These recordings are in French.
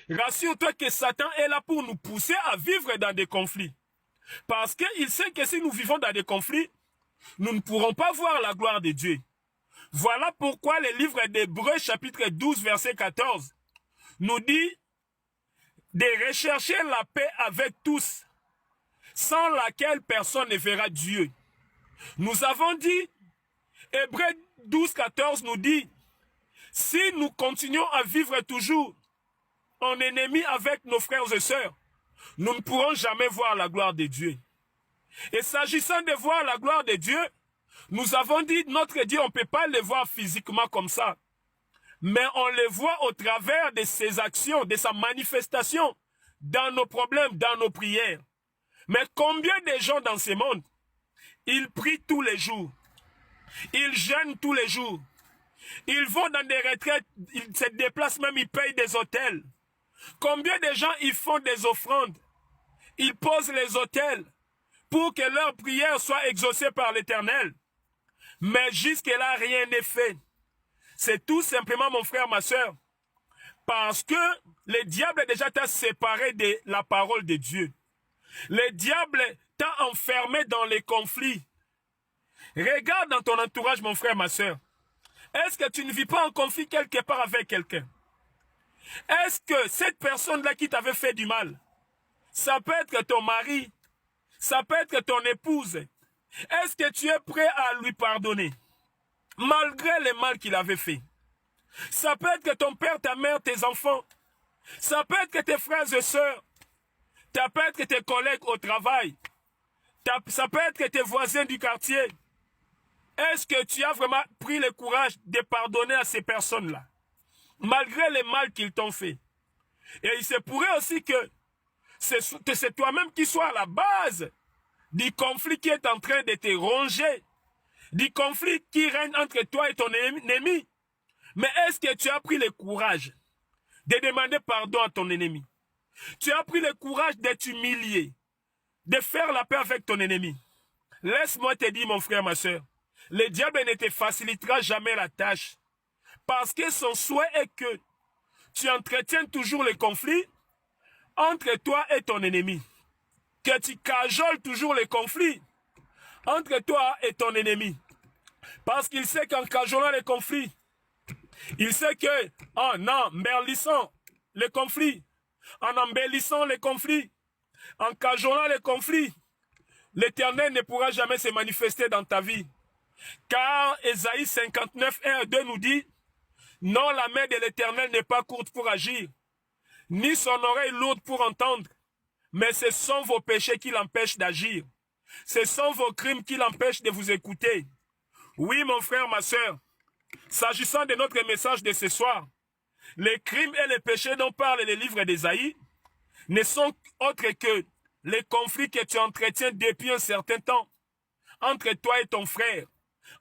Rassure-toi que Satan est là pour nous pousser à vivre dans des conflits. Parce qu'il sait que si nous vivons dans des conflits, nous ne pourrons pas voir la gloire de Dieu. Voilà pourquoi le livre d'Hébreux chapitre 12 verset 14 nous dit de rechercher la paix avec tous, sans laquelle personne ne verra Dieu. Nous avons dit, Hébreux 12 14 nous dit, si nous continuons à vivre toujours en ennemi avec nos frères et sœurs, nous ne pourrons jamais voir la gloire de Dieu. Et s'agissant de voir la gloire de Dieu, nous avons dit, notre Dieu, on ne peut pas le voir physiquement comme ça. Mais on le voit au travers de ses actions, de sa manifestation, dans nos problèmes, dans nos prières. Mais combien de gens dans ce monde, ils prient tous les jours, ils jeûnent tous les jours, ils vont dans des retraites, ils se déplacent même, ils payent des hôtels. Combien de gens, ils font des offrandes, ils posent les autels pour que leur prière soit exaucée par l'Éternel. Mais jusque-là, rien n'est fait. C'est tout simplement, mon frère, ma soeur, parce que le diable déjà t'a séparé de la parole de Dieu. Le diable t'a enfermé dans les conflits. Regarde dans ton entourage, mon frère, ma soeur. Est-ce que tu ne vis pas en conflit quelque part avec quelqu'un? Est-ce que cette personne-là qui t'avait fait du mal, ça peut être ton mari, ça peut être ton épouse. Est-ce que tu es prêt à lui pardonner, malgré le mal qu'il avait fait? Ça peut être que ton père, ta mère, tes enfants. Ça peut être que tes frères et sœurs. Ça peut être que tes collègues au travail. Ça peut être que tes voisins du quartier. Est-ce que tu as vraiment pris le courage de pardonner à ces personnes-là, malgré le mal qu'ils t'ont fait? Et il se pourrait aussi que c'est toi-même qui sois à la base du conflit qui est en train de te ronger, du conflit qui règne entre toi et ton ennemi. Mais est-ce que tu as pris le courage de demander pardon à ton ennemi? Tu as pris le courage de t'humilier, de faire la paix avec ton ennemi? Laisse-moi te dire, mon frère, ma soeur, le diable ne te facilitera jamais la tâche, parce que son souhait est que tu entretiennes toujours les conflits entre toi et ton ennemi, que tu cajoles toujours les conflits entre toi et ton ennemi, parce qu'il sait qu'en cajolant les conflits, il sait que en embellissant les conflits, en embellissant les conflits, en cajolant les conflits, l'Éternel ne pourra jamais se manifester dans ta vie. Car Ésaïe 59, 1 et 2 nous dit, non, la main de l'Éternel n'est pas courte pour agir, ni son oreille lourde pour entendre, mais ce sont vos péchés qui l'empêchent d'agir. Ce sont vos crimes qui l'empêchent de vous écouter. Oui, mon frère, ma soeur, s'agissant de notre message de ce soir, les crimes et les péchés dont parle le livre d'Ésaïe ne sont autres que les conflits que tu entretiens depuis un certain temps entre toi et ton frère,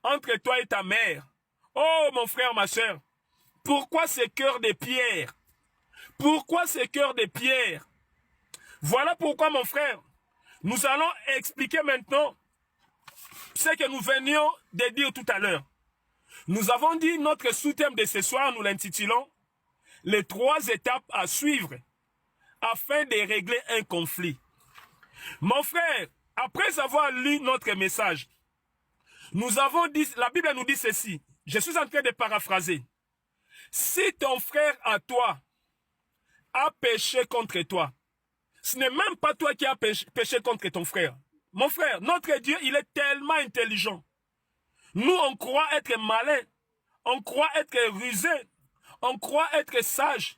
entre toi et ta mère. Oh, mon frère, ma soeur, pourquoi ce cœur de pierre? Pourquoi ce cœur de pierre? Voilà pourquoi, mon frère, nous allons expliquer maintenant ce que nous venions de dire tout à l'heure. Nous avons dit notre sous-thème de ce soir, nous l'intitulons « Les 3 étapes à suivre afin de régler un conflit ». Mon frère, après avoir lu notre message, nous avons dit, la Bible nous dit ceci, je suis en train de paraphraser. Si ton frère à toi a péché contre toi, ce n'est même pas toi qui as péché contre ton frère. Mon frère, notre Dieu, il est tellement intelligent. Nous, on croit être malin, on croit être rusé, on croit être sage,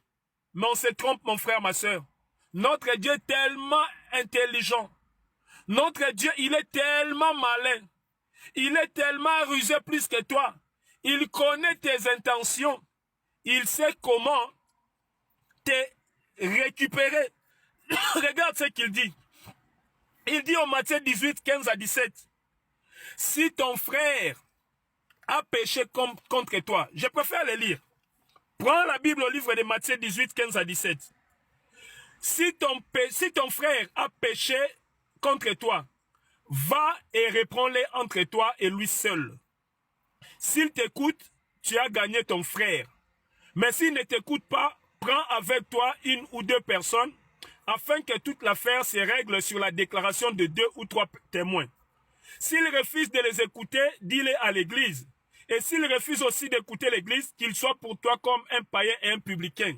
mais on se trompe, mon frère, ma soeur. Notre Dieu est tellement intelligent. Notre Dieu, il est tellement malin. Il est tellement rusé plus que toi. Il connaît tes intentions. Il sait comment te récupérer. Regarde ce qu'il dit. Il dit au Matthieu 18, 15 à 17. Si ton frère a péché contre toi, je préfère le lire. Prends la Bible au livre de Matthieu 18, 15 à 17. Si ton frère a péché contre toi, va et reprends-le entre toi et lui seul. S'il t'écoute, tu as gagné ton frère. Mais s'il ne t'écoute pas, Prends avec toi une ou deux personnes afin que toute l'affaire se règle sur la déclaration de 2 ou 3 témoins. S'ils refusent de les écouter, dis-les à l'église. Et s'ils refusent aussi d'écouter l'église, qu'ils soient pour toi comme un païen et un publicain.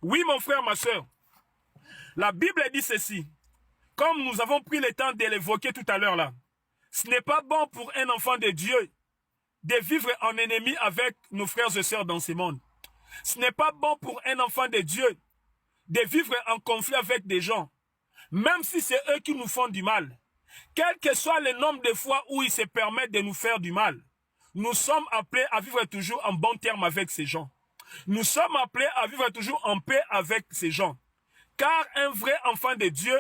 Oui, mon frère, ma soeur, la Bible dit ceci. Comme nous avons pris le temps de l'évoquer tout à l'heure là, ce n'est pas bon pour un enfant de Dieu de vivre en ennemi avec nos frères et sœurs dans ce monde. Ce n'est pas bon pour un enfant de Dieu de vivre en conflit avec des gens, même si c'est eux qui nous font du mal. Quel que soit le nombre de fois où ils se permettent de nous faire du mal, nous sommes appelés à vivre toujours en bon terme avec ces gens. Nous sommes appelés à vivre toujours en paix avec ces gens. Car un vrai enfant de Dieu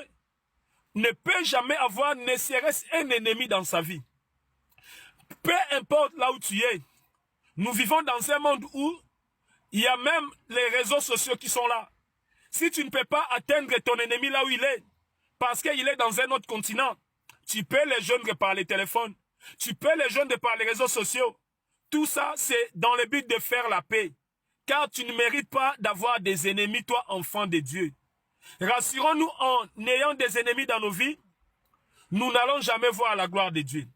ne peut jamais avoir ne serait-ce un ennemi dans sa vie. Peu importe là où tu es, nous vivons dans un monde où il y a même les réseaux sociaux qui sont là. Si tu ne peux pas atteindre ton ennemi là où il est, parce qu'il est dans un autre continent, tu peux les joindre par les téléphones, tu peux les joindre par les réseaux sociaux. Tout ça, c'est dans le but de faire la paix. Car tu ne mérites pas d'avoir des ennemis, toi, enfant de Dieu. Rassurons-nous, en ayant des ennemis dans nos vies, nous n'allons jamais voir la gloire de Dieu.